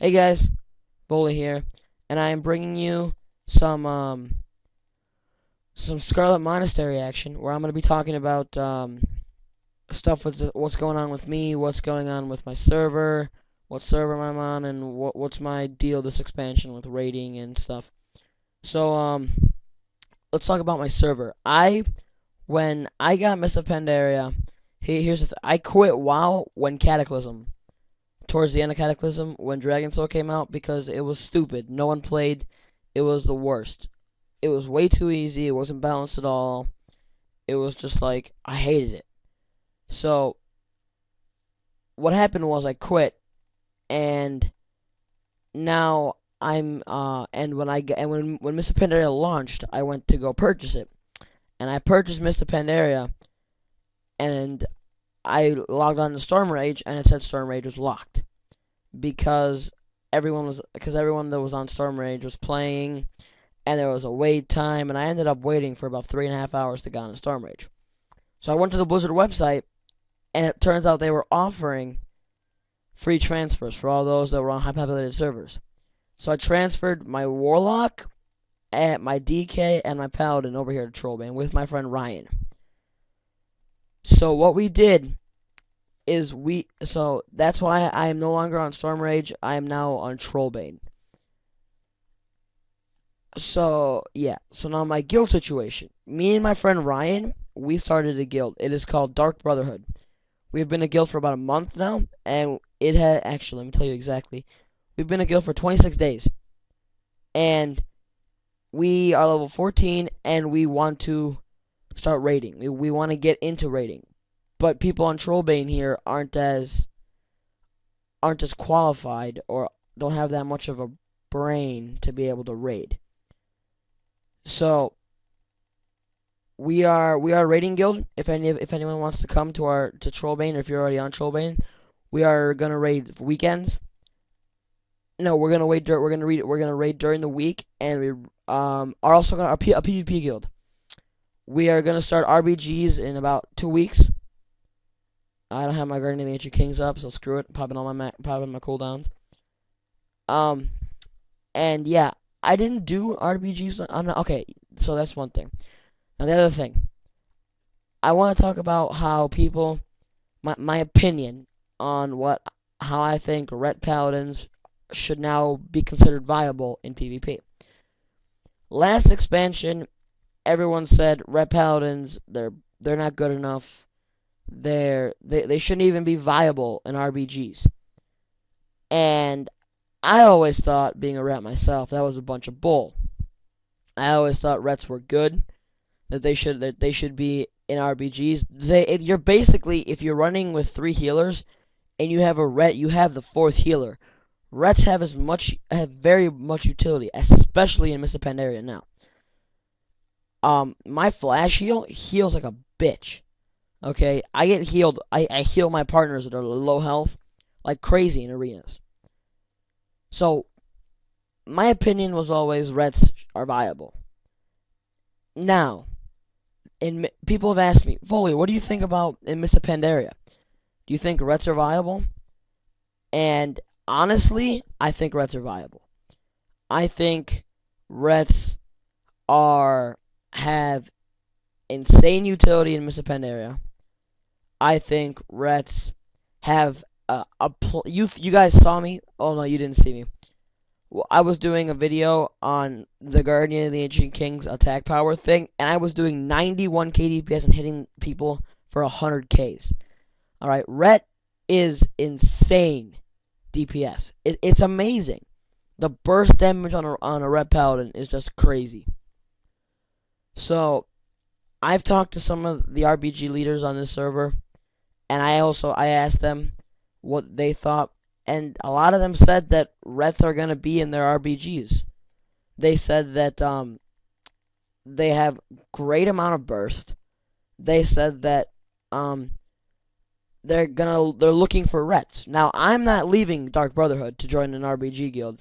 Hey guys, Voly here, and I am bringing you some Scarlet Monastery action where I'm going to be talking about stuff with what's going on with me, what's going on with my server, what server I'm on, and what's my deal this expansion with raiding and stuff. So let's talk about my server. When I got Mists of Pandaria, here's the I quit WoW when Cataclysm towards the end of Cataclysm when Dragon Soul came out because it was stupid. No one played. It was the worst. It was way too easy. It wasn't balanced at all. It was just like I hated it. So what happened was I quit, and now and when Mr. Pandaria launched, I went to go purchase it, and I purchased Mr. Pandaria, and I logged on to Storm Rage, and it said Storm Rage was locked because everyone that was on Storm Rage was playing, and there was a wait time, and I ended up waiting for about 3.5 hours to get on Storm Rage. So I went to the Blizzard website, and it turns out they were offering free transfers for all those that were on high populated servers. So I transferred my Warlock, and my DK, and my Paladin over here to Trollbane with my friend Ryan. So what we did is so that's why I am no longer on Storm Rage. I am now on Trollbane. So yeah, so now my guild situation. Me and my friend Ryan, we started a guild. It is called Dark Brotherhood. We've been a guild for about a month now, and it had actually, let me tell you exactly. We've been a guild for 26 days, and we are level 14, and we want to start raiding. We want to get into raiding, but people on Trollbane here aren't as qualified or don't have that much of a brain to be able to raid. So we are a raiding guild. If anyone wants to come to Trollbane, or if you're already on Trollbane, we are gonna raid weekends. No, we're gonna raid during the week, and we are also gonna a PvP guild. We are gonna start RBGs in about 2 weeks. I don't have my Guardian of the Ancient Kings up, so screw it. Popping my cooldowns. Um, and yeah, I didn't do RBGs. Okay, so that's one thing. Now the other thing, I want to talk about how people, my opinion on how I think Ret Paladins should now be considered viable in PvP. Last expansion, everyone said Ret Paladins they're not good enough. They shouldn't even be viable in RBGs. And I always thought, being a Ret myself, that was a bunch of bull. I always thought Rets were good, that they should be in RBGs. You're basically, if you're running with 3 healers and you have a Ret, you have the 4th healer. Rets have very much utility, especially in Mr. Pandaria now. My flash heals like a bitch. Okay, I get healed. I heal my partners that are low health like crazy in arenas. So my opinion was always Rets are viable. Now, people have asked me, Voly, what do you think about in Mr. Pandaria? Do you think Rets are viable? And honestly, I think Rets are viable. I think Rets have insane utility in Mr. Pandaria. I think Rets have you guys saw me? Oh no, you didn't see me. Well, I was doing a video on the Guardian of the Ancient Kings attack power thing, and I was doing 91 KDPS and hitting people for 100 Ks. Alright, Ret is insane DPS. It's amazing. The burst damage on a Ret Paladin is just crazy. So, I've talked to some of the RBG leaders on this server, and I asked them what they thought, and a lot of them said that Rets are gonna be in their RBGs. They said that they have great amount of burst. They said that they're looking for Rets. Now I'm not leaving Dark Brotherhood to join an RBG guild,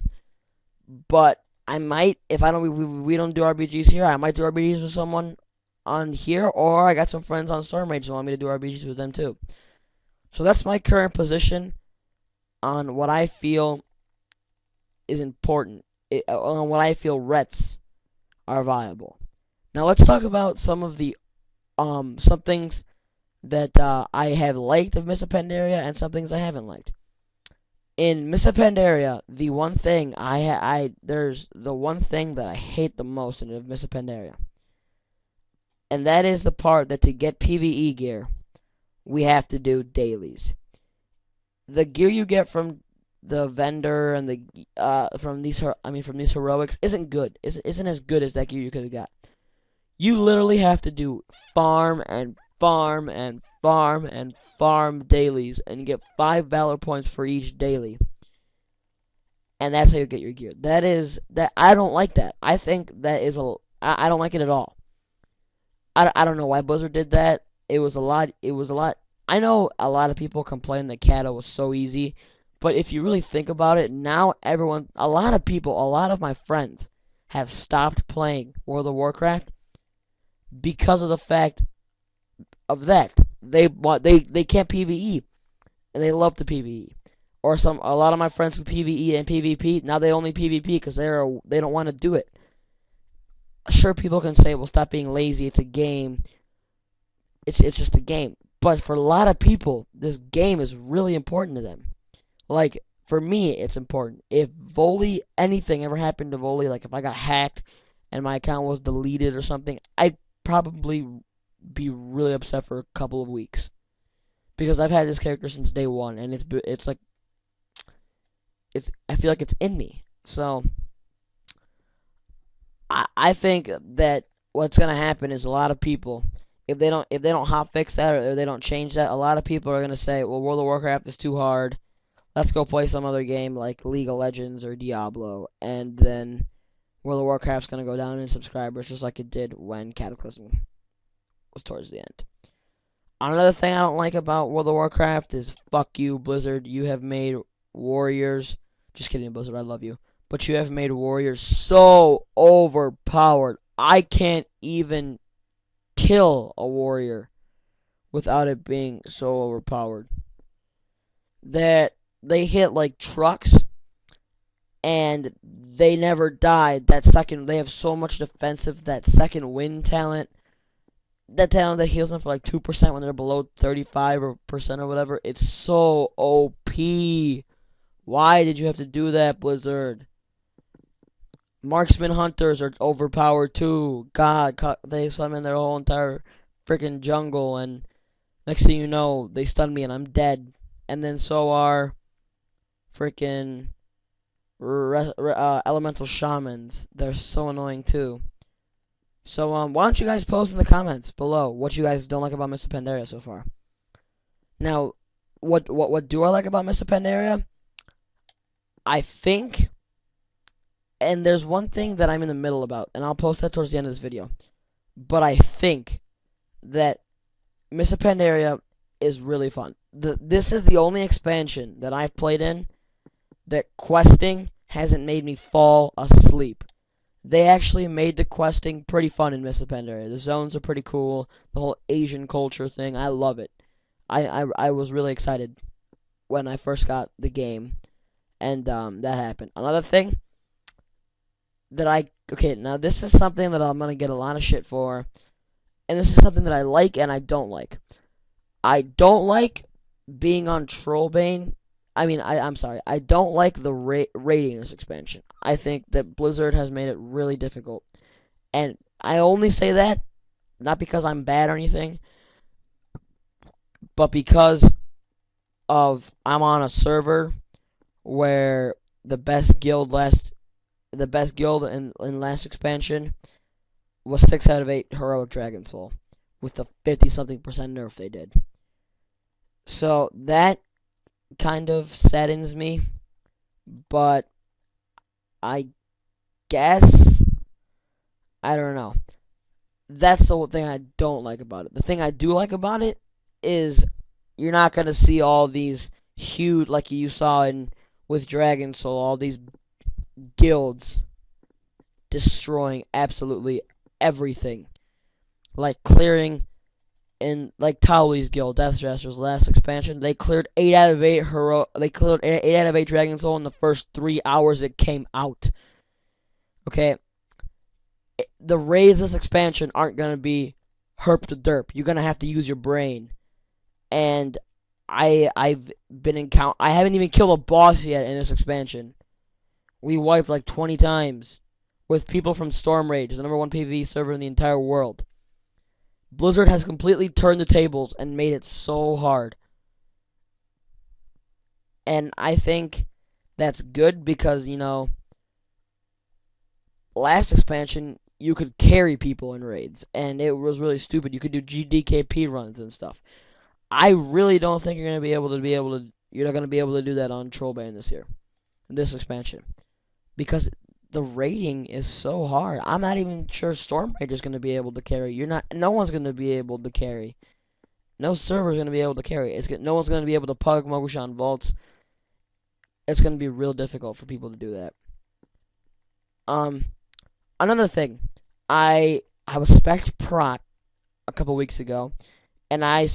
but I might if I don't we don't do RBGs here. I might do RBGs with someone on here, or I got some friends on Storm Rage who want me to do RBGs with them too. So that's my current position on what I feel is important. On what I feel Rets are viable. Now let's talk about some things that I have liked of Miss Pandaria and some things I haven't liked. In Miss Pandaria, the one thing there's the one thing that I hate the most in Miss Pandaria, and that is the part that to get PvE gear, we have to do dailies. The gear you get from the vendor and from these heroics isn't good. Isn't as good as that gear you could have got. You literally have to do farm and farm and farm and farm dailies, and you get 5 valor points for each daily. And that's how you get your gear. That I don't like that. I think that is I don't like it at all. I don't know why Blizzard did that. It was a lot. I know a lot of people complain that Kata was so easy, but if you really think about it, now a lot of my friends have stopped playing World of Warcraft because of the fact of that. They can't PvE, and they love to PvE. Or a lot of my friends who PvE and PvP, now they only PvP because they don't want to do it. Sure, people can say, well, stop being lazy, it's a game. It's just a game. But for a lot of people, this game is really important to them. Like, for me, it's important. If anything ever happened to Voly, like if I got hacked and my account was deleted or something, I'd probably be really upset for a couple of weeks. Because I've had this character since day one, and I feel like it's in me. So I think that what's gonna happen is a lot of people, if they don't hotfix that or they don't change that, a lot of people are gonna say, well, World of Warcraft is too hard. Let's go play some other game like League of Legends or Diablo, and then World of Warcraft's gonna go down in subscribers just like it did when Cataclysm was towards the end. Another thing I don't like about World of Warcraft is fuck you, Blizzard. You have made warriors. Just kidding, Blizzard. I love you. But you have made warriors so overpowered. I can't even kill a warrior without it being so overpowered. That they hit like trucks and they never died. They have so much defensive, that second wind talent. That talent that heals them for like 2% when they're below 35% or whatever. It's so OP. Why did you have to do that, Blizzard? Marksman hunters are overpowered too. God, they summon their whole entire freaking jungle, and next thing you know, they stun me and I'm dead. And then so are freaking elemental shamans. They're so annoying too. So why don't you guys post in the comments below what you guys don't like about Mr. Pandaria so far? Now, what do I like about Mr. Pandaria? I think, and there's one thing that I'm in the middle about, and I'll post that towards the end of this video. But I think that Mr. Pandaria is really fun. This is the only expansion that I've played in that questing hasn't made me fall asleep. They actually made the questing pretty fun in Mr. Pandaria. The zones are pretty cool. The whole Asian culture thing, I love it. I was really excited when I first got the game, and that happened. Another thing that okay, now this is something that I'm gonna get a lot of shit for, and this is something that I like and I don't like. I don't like being on Trollbane. I'm sorry. I don't like the rating in this expansion. I think that Blizzard has made it really difficult. And I only say that not because I'm bad or anything, but because I'm on a server where the best guild in last expansion was 6 out of 8 heroic Dragon Soul with the 50-something% nerf they did. So that kind of saddens me, but I guess, I don't know. That's the thing I don't like about it. The thing I do like about it is you're not going to see all these huge, like you saw with Dragon Soul, all these guilds destroying absolutely everything. Like clearing in like Towley's Guild, Death Dressers, last expansion, they cleared 8 out of 8 they cleared 8 out of 8 Dragon Soul in the first 3 hours it came out. Okay, the raids this expansion aren't gonna be herp to derp. You're gonna have to use your brain. And I've been I haven't even killed a boss yet in this expansion. We wiped like 20 times with people from Storm Rage, the #1 PvE server in the entire world. Blizzard has completely turned the tables and made it so hard. And I think that's good because, you know, last expansion you could carry people in raids and it was really stupid. You could do GDKP runs and stuff. I really don't think you're going to be able to you're not going to be able to do that on Trollbane this year. This expansion. Because the rating is so hard. I'm not even sure Storm Rage is going to be able to carry. No one's going to be able to carry. No server's going to be able to carry. No one's going to be able to pug Mogushan vaults. It's going to be real difficult for people to do that. Another thing. I was spec'd Prot a couple weeks ago, and I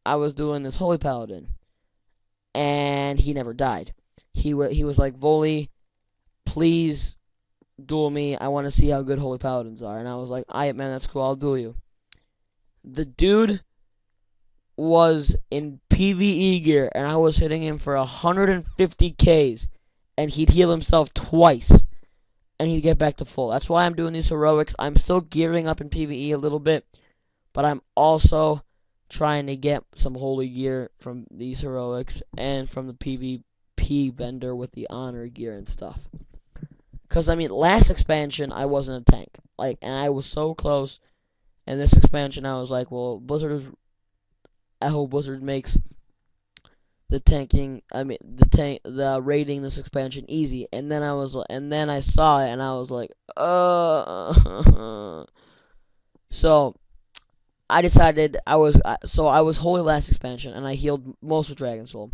was doing this Holy Paladin, and he never died. He was like, Voly, please duel me. I want to see how good Holy Paladins are. And I was like, alright, man, that's cool. I'll duel you. The dude was in PvE gear, and I was hitting him for 150 Ks, and he'd heal himself twice, and he'd get back to full. That's why I'm doing these heroics. I'm still gearing up in PvE a little bit, but I'm also trying to get some holy gear from these heroics and from the PvP vendor with the honor gear and stuff. Because, I mean, last expansion, I wasn't a tank. And I was so close. And this expansion, I was like, well, I hope Blizzard makes the raiding this expansion easy. And then I saw it, and I was like, So, I decided I was holy last expansion, and I healed most of Dragon Soul.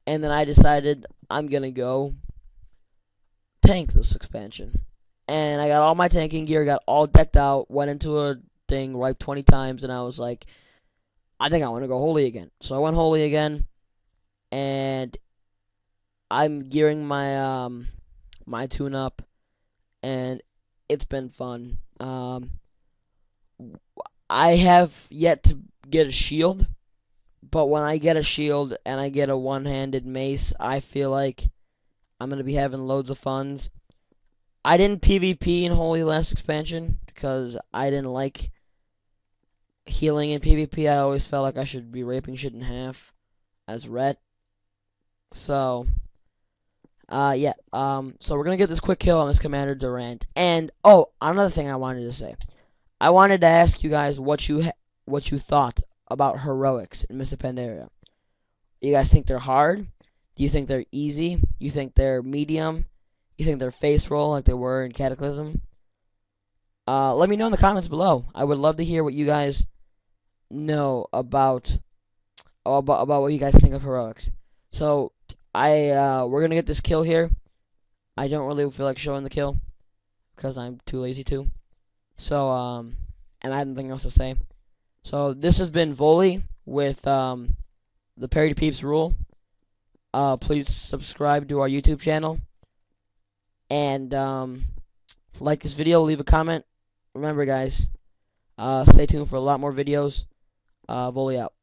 And then I decided I'm gonna go tank this expansion. And I got all my tanking gear, got all decked out, went into a thing, wiped 20 times, and I was like, I think I want to go holy again. So I went holy again, and I'm gearing my my tune up, and it's been fun. I have yet to get a shield, but when I get a shield and I get a one-handed mace, I feel like I'm going to be having loads of funds. I didn't PvP in Holy last expansion because I didn't like healing in PvP. I always felt like I should be raping shit in half as Ret. So, yeah. So we're going to get this quick kill on this Commander Durant. And, oh, another thing I wanted to say. I wanted to ask you guys what you thought about heroics in Mists of Pandaria. You guys think they're hard? Do you think they're easy? You think they're medium? You think they're face roll like they were in Cataclysm? Let me know in the comments below. I would love to hear what you guys know about what you guys think of heroics. So we're gonna get this kill here. I don't really feel like showing the kill because I'm too lazy to. So and I have nothing else to say. So this has been Voly with the Parry to Peeps rule. Please subscribe to our YouTube channel. And like this video, leave a comment. Remember, guys, stay tuned for a lot more videos. Volley out.